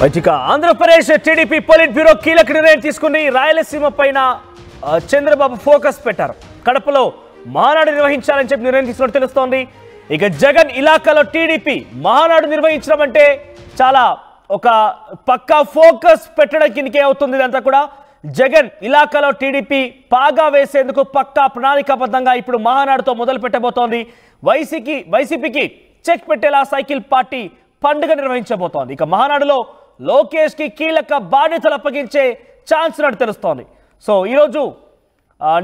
ఇక Andhra Pradesh TDP politburo కీలక నిర్ణయం తీసుకుని రాయలసీమ పైన చంద్రబాబు ఫోకస్ పెట్టారు. కడపలో మహానాడు నిర్వహించాలని చెప్పి నిర్ణయం తీసుకున్నట్టు తెలుస్తోంది. ఇక జగన్ ఇలాకాలో టీడీపీ మహానాడు నిర్వహించడం అంటే చాలా ఒక పక్కా ఫోకస్ పెట్టడం కిందకే అవుతుంది. ఇదంతా కూడా జగన్ ఇలాకాలో టీడీపీ పాగా వేసేందుకు పక్కా ప్రణాళికాబద్ధంగా ఇప్పుడు మహానాడుతో మొదలు పెట్టబోతోంది. వైసీపీకి చెక్ పెట్టేలా సైకిల్ పార్టీ పండుగ నిర్వహించబోతోంది. ఇక మహానాడులో లోకేష్ కి కీలక బాధ్యతలు అప్పగించే ఛాన్స్ ఉన్నట్టు తెలుస్తోంది. సో ఈరోజు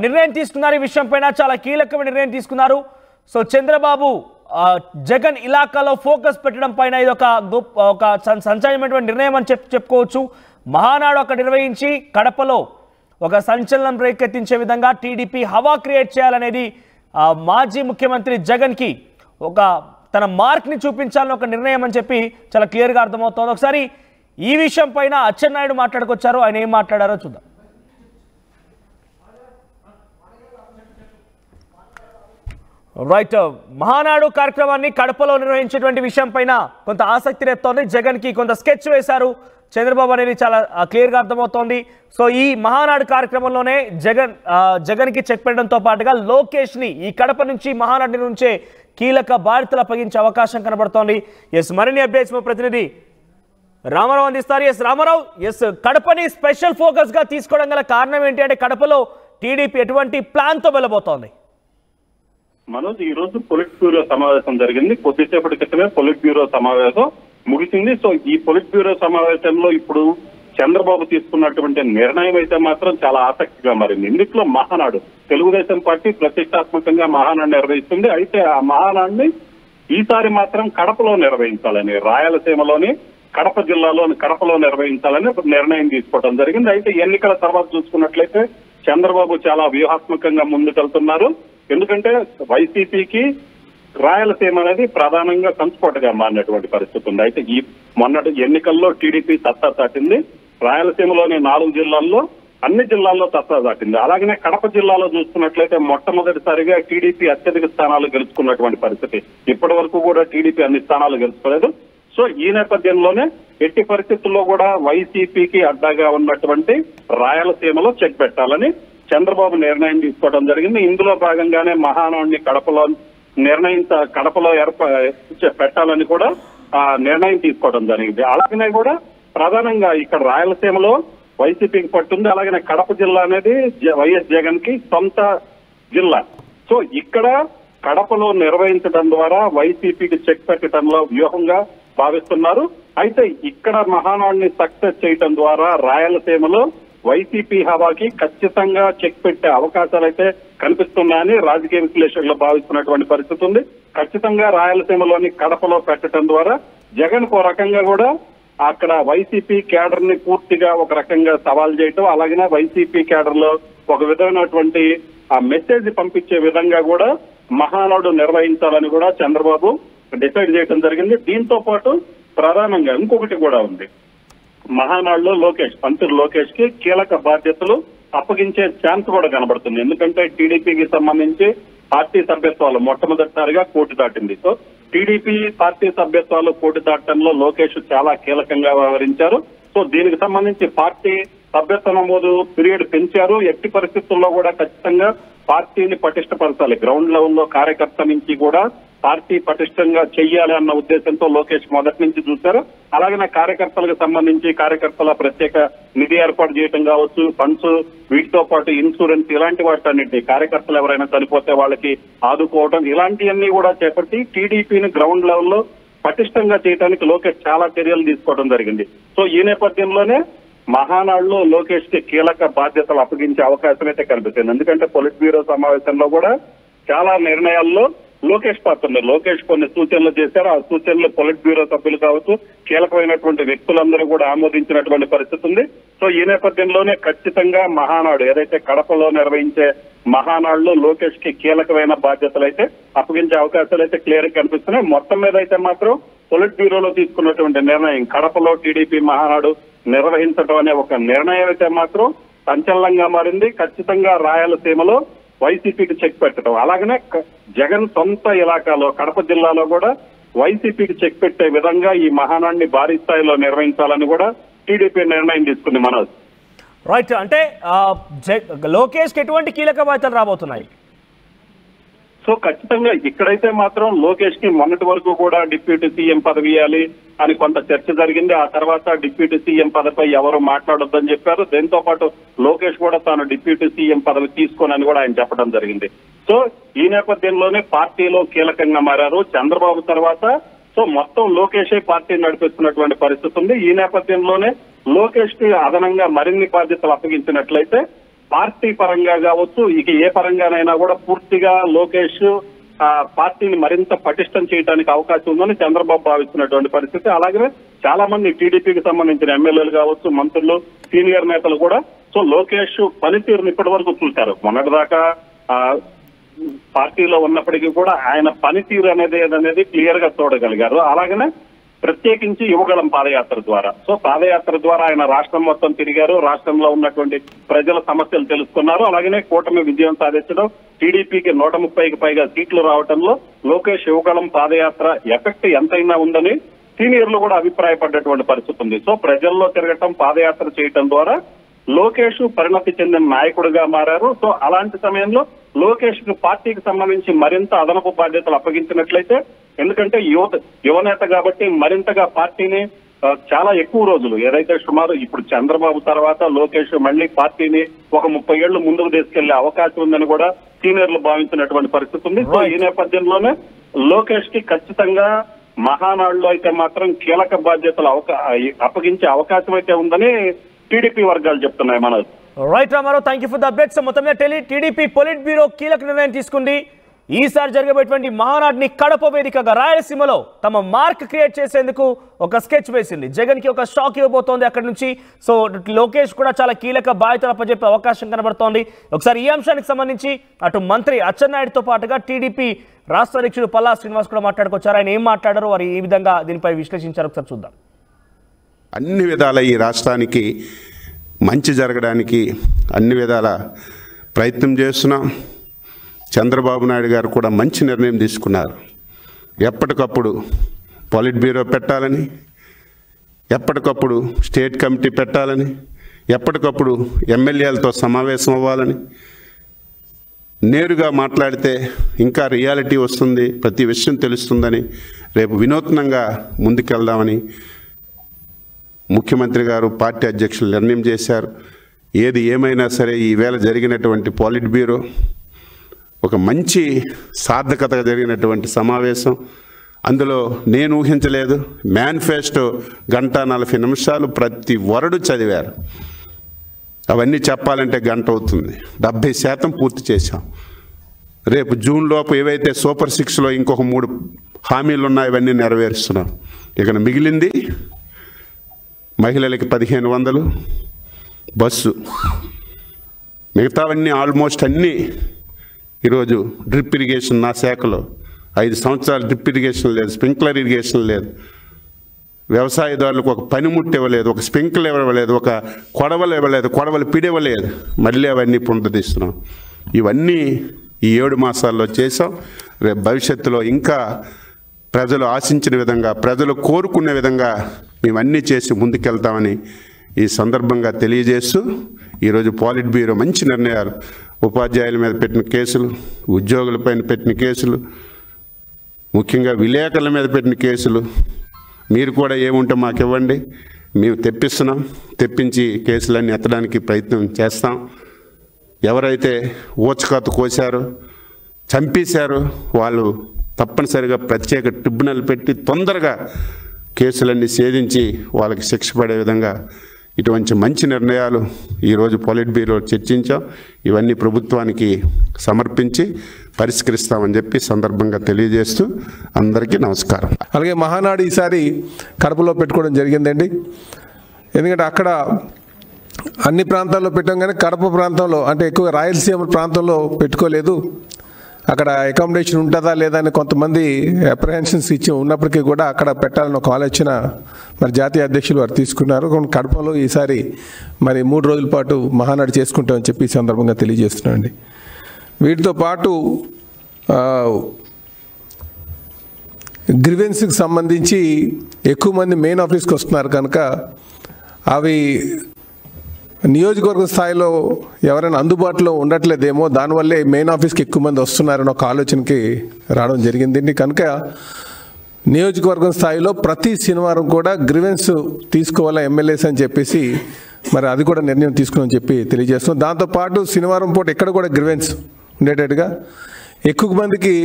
నిర్ణయం తీసుకున్నారు. ఈ విషయం పైన చాలా కీలకమైన నిర్ణయం తీసుకున్నారు. సో చంద్రబాబు జగన్ ఇలాకాలో ఫోకస్ పెట్టడం పైన ఇది ఒక సంచలనమైనటువంటి నిర్ణయం అని చెప్పుకోవచ్చు. మహానాడు అక్కడ నిర్వహించి కడపలో ఒక సంచలనం రేకెత్తించే విధంగా టీడీపీ హవా క్రియేట్ చేయాలనేది మాజీ ముఖ్యమంత్రి జగన్కి ఒక తన మార్క్ని చూపించాలని ఒక నిర్ణయం అని చెప్పి చాలా క్లియర్గా అర్థమవుతోంది. ఒకసారి ఈ విషయం పైన అచ్చెన్నాయుడు మాట్లాడుకొచ్చారు. ఆయన ఏం మాట్లాడారో చూద్దాం. రైట్, మహానాడు కార్యక్రమాన్ని కడపలో నిర్వహించేటువంటి విషయం పైన కొంత ఆసక్తి రేపుతోంది. జగన్కి కొంత స్కెచ్ వేశారు చంద్రబాబు అనేది చాలా క్లియర్గా అర్థమవుతోంది. సో ఈ మహానాడు కార్యక్రమంలోనే జగన్కి చెక్ పెట్టడంతో పాటుగా లోకేష్ని ఈ కడప నుంచి మహానాడు నుంచే కీలక బాధ్యతలు అప్పగించే అవకాశం కనబడుతోంది. మరిన్ని అప్డేట్స్ మా ప్రతినిధి రామారావు అందిస్తారు. రామారావు, కడపని స్పెషల్ ఫోకస్ గా తీసుకోవడం గల కారణం ఏంటి? అంటే కడపలో టీడీపీ ఎటువంటి ప్లాన్ తో వెళ్ళబోతోంది? మనోజ్, ఈ రోజు పొలిట్ బ్యూరో సమావేశం జరిగింది. కొద్దిసేపటి క్రితమే పొలిట్ బ్యూరో సమావేశం ముగిసింది. సో ఈ పొలిట్ బ్యూరో సమావేశంలో ఇప్పుడు చంద్రబాబు తీసుకున్నటువంటి నిర్ణయం అయితే మాత్రం చాలా ఆసక్తిగా మారింది. ఇందులో మహానాడు తెలుగుదేశం పార్టీ ప్రతిష్టాత్మకంగా మహానాడు నిర్వహిస్తుంది. అయితే ఆ మహానాడుని ఈసారి మాత్రం కడపలో నిర్వహించాలని, రాయలసీమలోని కడప జిల్లాలోని కడపలో నిర్వహించాలని నిర్ణయం తీసుకోవడం జరిగింది. అయితే ఎన్నికల తర్వాత చూసుకున్నట్లయితే చంద్రబాబు చాలా వ్యూహాత్మకంగా ముందుకెళ్తున్నారు. ఎందుకంటే వైసీపీకి రాయలసీమ అనేది ప్రధానంగా కంచుకోటగా మారినటువంటి పరిస్థితి ఉంది. అయితే ఈ మొన్నటి ఎన్నికల్లో టీడీపీ సత్తా చాటింది. రాయలసీమలోని 4 జిల్లాల్లో అన్ని జిల్లాల్లో సత్తా చాటింది. అలాగనే కడప జిల్లాలో చూసుకున్నట్లయితే మొట్టమొదటిసారిగా టీడీపీ అత్యధిక స్థానాలు గెలుచుకున్నటువంటి పరిస్థితి. ఇప్పటి వరకు కూడా టీడీపీ అన్ని స్థానాలు గెలుచుకోలేదు. సో ఈ నేపథ్యంలోనే ఎట్టి పరిస్థితుల్లో కూడా వైసీపీకి అడ్డాగా ఉన్నటువంటి రాయలసీమలో చెక్ పెట్టాలని చంద్రబాబు నిర్ణయం తీసుకోవడం జరిగింది. ఇందులో భాగంగానే మహానాడుని కడపలో పెట్టాలని కూడా నిర్ణయం తీసుకోవడం జరిగింది. అలాగనే కూడా ప్రధానంగా ఇక్కడ రాయలసీమలో వైసీపీకి పట్టుంది. అలాగనే కడప జిల్లా అనేది వైఎస్ జగన్ కి సొంత జిల్లా. సో ఇక్కడ కడపలో నిర్వహించడం ద్వారా వైసీపీకి చెక్ పెట్టడంలో వ్యూహంగా భావిస్తున్నారు. అయితే ఇక్కడ మహానాడుని సక్సెస్ చేయడం ద్వారా రాయలసీమలో వైసీపీ హవాకి ఖచ్చితంగా చెక్ పెట్టే అవకాశాలు అయితే కనిపిస్తున్నాయని రాజకీయ విశ్లేషకులు భావిస్తున్నటువంటి పరిస్థితి ఉంది. ఖచ్చితంగా రాయలసీమలోని కడపలో పెట్టడం ద్వారా జగన్ ఒక రకంగా కూడా అక్కడ వైసీపీ క్యాడర్ ని పూర్తిగా ఒక రకంగా సవాల్ చేయటం, అలాగే వైసీపీ క్యాడర్ లో ఒక విధమైనటువంటి ఆ మెసేజ్ పంపించే విధంగా కూడా మహానాడు నిర్వహించాలని కూడా చంద్రబాబు డిసైడ్ చేయడం జరిగింది. దీంతో పాటు ప్రధానంగా ఇంకొకటి కూడా ఉంది. మహానాడులో మంత్రి లోకేష్ కి కీలక బాధ్యతలు అప్పగించే ఛాన్స్ కూడా కనబడుతుంది. ఎందుకంటే టీడీపీకి సంబంధించి పార్టీ సభ్యత్వాలు మొట్టమొదటిసారిగా కోటి దాటింది. సో టీడీపీ పార్టీ సభ్యత్వాలు కోటి దాటంలో లోకేష్ చాలా కీలకంగా వ్యవహరించారు. సో దీనికి సంబంధించి పార్టీ సభ్యత్వ నమోదు పీరియడ్ పెంచారు. ఎట్టి పరిస్థితుల్లో కూడా ఖచ్చితంగా పార్టీని పటిష్టపరచాలి. గ్రౌండ్ లెవెల్లో కార్యకర్త నుంచి కూడా పార్టీ పటిష్టంగా చెయ్యాలి అన్న ఉద్దేశంతో లోకేష్ మొదటి నుంచి చూశారు. అలాగే కార్యకర్తలకు సంబంధించి కార్యకర్తల ప్రత్యేక నిధి ఏర్పాటు చేయడం కావచ్చు, ఫండ్స్, వీటితో పాటు ఇన్సూరెన్స్, ఇలాంటి వాటన్నిటి కార్యకర్తలు ఎవరైనా చనిపోతే వాళ్ళకి ఆదుకోవడం, ఇలాంటివన్నీ కూడా చేపట్టి టీడీపీని గ్రౌండ్ లెవెల్లో పటిష్టంగా చేయడానికి లోకేష్ చాలా చర్యలు తీసుకోవడం జరిగింది. సో ఈ నేపథ్యంలోనే మహానాడులో లోకేష్ కి కీలక బాధ్యతలు అప్పగించే అవకాశం అయితే కనిపిస్తుంది. ఎందుకంటే పొలిట్ బ్యూరో సమావేశంలో కూడా చాలా నిర్ణయాల్లో లోకేష్ పాత్ర ఉంది. లోకేష్ కొన్ని సూచనలు చేశారు. ఆ సూచనలు పొలిట్ బ్యూరో సభ్యులు కావచ్చు, కీలకమైనటువంటి వ్యక్తులందరూ కూడా ఆమోదించినటువంటి పరిస్థితి ఉంది. సో ఈ నేపథ్యంలోనే ఖచ్చితంగా మహానాడు ఏదైతే కడపలో నిర్వహించే మహానాడులో లోకేష్ కి కీలకమైన బాధ్యతలు అయితే అప్పగించే అవకాశాలు అయితే క్లియర్ గా కనిపిస్తున్నాయి. మొత్తం మీద అయితే మాత్రం పొలిట్ బ్యూరోలో తీసుకున్నటువంటి నిర్ణయం కడపలో టీడీపీ మహానాడు నిర్వహించడం అనే ఒక నిర్ణయం అయితే మాత్రం సంచలనంగా మారింది. ఖచ్చితంగా రాయలసీమలో వైసీపీకి చెక్ పెట్టడం, అలాగనే జగన్ సొంత ఇలాకాలో కడప జిల్లాలో కూడా వైసీపీకి చెక్ పెట్టే విధంగా ఈ మహానాడిని భారీ స్థాయిలో నిర్వహించాలని కూడా టీడీపీ నిర్ణయం తీసుకుంది మనోజ్. రైట్, అంటే లోకేష్ కి ఎటువంటి కీలక బాధ్యతలు రాబోతున్నాయి? సో ఖచ్చితంగా ఇక్కడైతే మాత్రం లోకేష్ కి మొన్నటి వరకు కూడా డిప్యూటీ సీఎం పదవి ఇవ్వాలి అని కొంత చర్చ జరిగింది. ఆ తర్వాత డిప్యూటీ సీఎం పదవిపై ఎవరు మాట్లాడొద్దని చెప్పారు. దీంతో పాటు లోకేష్ కూడా తాను డిప్యూటీ సీఎం పదవి తీసుకోనని కూడా ఆయన చెప్పడం జరిగింది. సో ఈ నేపథ్యంలోనే పార్టీలో కీలకంగా మారారు చంద్రబాబు తర్వాత. సో మొత్తం లోకేషే పార్టీని నడిపిస్తున్నటువంటి పరిస్థితి ఉంది. ఈ నేపథ్యంలోనే లోకేష్ కి అదనంగా మరిన్ని బాధ్యతలు అప్పగించినట్లయితే పార్టీ పరంగా కావచ్చు, ఇక ఏ పరంగానైనా కూడా పూర్తిగా లోకేష్ పార్టీని మరింత పటిష్టం చేయడానికి అవకాశం ఉందని చంద్రబాబు భావిస్తున్నటువంటి పరిస్థితి. అలాగే చాలా మంది టీడీపీకి సంబంధించిన ఎమ్మెల్యేలు కావచ్చు, మంత్రులు, సీనియర్ నేతలు కూడా సో లోకేష్ పనితీరుని ఇప్పటి వరకు చూశారు. మొన్నటిదాకా పార్టీలో ఉన్నప్పటికీ కూడా ఆయన పనితీరు అనేది క్లియర్ గా చూడగలిగారు. అలాగనే ప్రత్యేకించి యువగళం పాదయాత్ర ద్వారా సో పాదయాత్ర ద్వారా ఆయన రాష్ట్రం మొత్తం తిరిగారు. రాష్ట్రంలో ఉన్నటువంటి ప్రజల సమస్యలు తెలుసుకున్నారు. అలాగనే కూటమి విజయం సాధించడం, టీడీపీకి 130కి పైగా సీట్లు రావడంలో లోకేష్ యువగళం పాదయాత్ర ఎఫెక్ట్ ఎంతైనా ఉందని సీనియర్లు కూడా అభిప్రాయపడ్డటువంటి పరిస్థితి ఉంది. సో ప్రజల్లో తిరగటం, పాదయాత్ర చేయటం ద్వారా లోకేష్ పరిణతి చెందిన నాయకుడిగా మారారు. సో అలాంటి సమయంలో లోకేష్ కు పార్టీకి సంబంధించి మరింత అదనపు బాధ్యతలు అప్పగించినట్లయితే, ఎందుకంటే యువనేత కాబట్టి మరింతగా పార్టీని చాలా ఎక్కువ రోజులు ఏదైతే సుమారు ఇప్పుడు చంద్రబాబు తర్వాత లోకేష్ మళ్ళీ పార్టీని ఒక 30 ఏళ్లు ముందుకు తీసుకెళ్లే అవకాశం ఉందని కూడా సీనియర్లు భావించినటువంటి పరిస్థితి ఉంది. సో ఈ నేపథ్యంలోనే లోకేష్ కి ఖచ్చితంగా మహానాడులో అయితే మాత్రం కీలక బాధ్యతలు అప్పగించే అవకాశం అయితే ఉందని టీడీపీ వర్గాలు చెప్తున్నాయి. Manoj. Right Ramarao, thank you for the updates. మొత్తం టీడీపీ పొలిట్ బ్యూరో కీలక నిర్ణయం తీసుకుంది. ఈసారి జరగబోయేటువంటి మహానాడిని కడప వేదికగా రాయలసీమలో తమ మార్క్ క్రియేట్ చేసేందుకు ఒక స్కెచ్ వేసింది. జగన్ కి ఒక షాక్ ఇవ్వబోతోంది అక్కడి నుంచి. సో లోకేష్ కూడా చాలా కీలక బాధ్యతలు అప్పచెప్పే అవకాశం కనబడుతోంది. ఒకసారి ఈ అంశానికి సంబంధించి అటు మంత్రి అచ్చెన్నాయుడుతో పాటుగా టీడీపీ రాష్ట్ర అధ్యక్షుడు పల్లా శ్రీనివాస్ కూడా మాట్లాడుకొచ్చారు. ఆయన ఏం మాట్లాడారు, వారు ఏ విధంగా దీనిపై విశ్లేషించారు, ఒకసారి చూద్దాం. అన్ని విధాల ఈ రాష్ట్రానికి మంచి జరగడానికి అన్ని విధాల ప్రయత్నం చేస్తున్నాం. చంద్రబాబు నాయుడు గారు కూడా మంచి నిర్ణయం తీసుకున్నారు. ఎప్పటికప్పుడు పొలిట్ బ్యూరో పెట్టాలని, ఎప్పటికప్పుడు స్టేట్ కమిటీ పెట్టాలని, ఎప్పటికప్పుడు ఎమ్మెల్యేలతో సమావేశం అవ్వాలని, నేరుగా మాట్లాడితే ఇంకా రియాలిటీ వస్తుంది, ప్రతి విషయం తెలుస్తుందని, రేపు వినూత్నంగా ముందుకెళ్దామని ముఖ్యమంత్రి గారు, పార్టీ అధ్యక్షులు నిర్ణయం చేశారు. ఏది ఏమైనా సరే ఈవేళ జరిగినటువంటి పొలిట్ బ్యూరో ఒక మంచి సార్థకతగా జరిగినటువంటి సమావేశం. అందులో నేను ఊహించలేదు, మేనిఫెస్టో 1:40 నిమిషాలు ప్రతి వరడు చదివారు. అవన్నీ చెప్పాలంటే గంట అవుతుంది. 70% పూర్తి చేశాం. రేపు జూన్ లోపు ఏవైతే సూపర్ 6లో ఇంకొక 3 హామీలు ఉన్నాయో ఇవన్నీ నెరవేరుస్తున్నాం. ఇక మిగిలింది మహిళలకి 1500 బస్సు, మిగతావన్నీ ఆల్మోస్ట్ అన్నీ. ఈరోజు డ్రిప్ ఇరిగేషన్ నా శాఖలో 5 సంవత్సరాలు డ్రిప్ ఇరిగేషన్ లేదు, స్ప్రింక్లర్ ఇరిగేషన్ లేదు, వ్యవసాయదారులకు ఒక పనిముట్టు ఇవ్వలేదు, ఒక స్ప్రింక్లర్ ఇవ్వలేదు, ఒక కొడవలు ఇవ్వలేదు, కొడవలు పిడివ్వలేదు. మళ్ళీ అవన్నీ పునరుద్ధరిస్తున్నాం. ఇవన్నీ ఈ 7 మాసాల్లో చేసాం. రేపు భవిష్యత్తులో ఇంకా ప్రజలు ఆశించిన విధంగా, ప్రజలు కోరుకునే విధంగా మేమన్నీ చేసి ముందుకెళ్తామని ఈ సందర్భంగా తెలియజేస్తూ, ఈరోజు పొలిట్ బ్యూరో మంచి నిర్ణయాలు, ఉపాధ్యాయుల మీద పెట్టిన కేసులు, ఉద్యోగులపైన పెట్టిన కేసులు, ముఖ్యంగా విలేకరుల మీద పెట్టిన కేసులు, మీరు కూడా ఏముంటే మాకు ఇవ్వండి, మేము తెప్పిస్తున్నాం, తెప్పించి కేసులన్నీ ఎత్తడానికి ప్రయత్నం చేస్తాం. ఎవరైతే ఊచకోత కోసారో, చంపేశారో వాళ్ళు తప్పనిసరిగా ప్రత్యేక ట్రిబ్యునల్ పెట్టి తొందరగా కేసులన్నీ ఛేదించి వాళ్ళకి శిక్ష పడే విధంగా ఇటువంటి మంచి నిర్ణయాలు ఈరోజు పొలిట్ బ్యూరో చర్చించాం. ఇవన్నీ ప్రభుత్వానికి సమర్పించి పరిష్కరిస్తామని చెప్పి సందర్భంగా తెలియజేస్తూ అందరికీ నమస్కారం. అలాగే మహానాడు ఈసారి కడపలో పెట్టుకోవడం జరిగిందండి. ఎందుకంటే అక్కడ అన్ని ప్రాంతాల్లో పెట్టాం కానీ కడప ప్రాంతంలో అంటే ఎక్కువ రాయలసీమ ప్రాంతంలో పెట్టుకోలేదు. అక్కడ అకామిడేషన్ ఉంటుందా లేదా అని కొంతమంది అప్రహెన్షన్స్ ఇచ్చి ఉన్నప్పటికీ కూడా అక్కడ పెట్టాలని ఒక ఆలోచన మరి జాతీయ అధ్యక్షులు వారు తీసుకున్నారు. కడపలో ఈసారి మరి 3 రోజుల పాటు మహానాడు చేసుకుంటామని చెప్పి ఈ సందర్భంగా తెలియజేస్తున్నానండి. వీటితో పాటు గ్రీవెన్స్కి సంబంధించి ఎక్కువ మంది మెయిన్ ఆఫీస్కి వస్తున్నారు కనుక అవి నియోజకవర్గ స్థాయిలో ఎవరైనా అందుబాటులో ఉండట్లేదేమో, దానివల్లే మెయిన్ ఆఫీస్కి ఎక్కువ మంది వస్తున్నారని ఒక ఆలోచనకి రావడం జరిగింది. కనుక నియోజకవర్గం స్థాయిలో ప్రతి శనివారం కూడా గ్రీవెన్స్ తీసుకోవాలా ఎమ్మెల్యేస్ అని చెప్పేసి మరి అది కూడా నిర్ణయం తీసుకుని చెప్పి తెలియజేస్తున్నాం. దాంతోపాటు శనివారం పూట ఎక్కడ కూడా గ్రీవెన్స్ ఉండేటట్టుగా ఎక్కువ మందికి,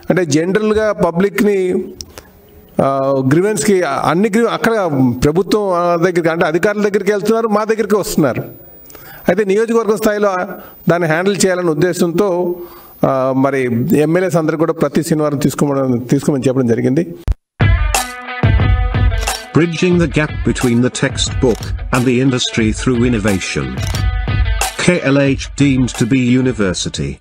అంటే జనరల్గా పబ్లిక్ని గ్రీవెన్స్కి అక్కడ ప్రభుత్వం దగ్గరికి అంటే అధికారుల దగ్గరికి వెళ్తున్నారు, మా దగ్గరికి వస్తున్నారు. అయితే నియోజకవర్గ స్థాయిలో దాన్ని హ్యాండిల్ చేయాలనే ఉద్దేశంతో మరి ఎమ్మెల్యేస్ అందరూ కూడా ప్రతి శనివారం తీసుకోమని చెప్పడం జరిగింది. Bridging the gap between the textbook and the industry through innovation. KLH deemed to be university.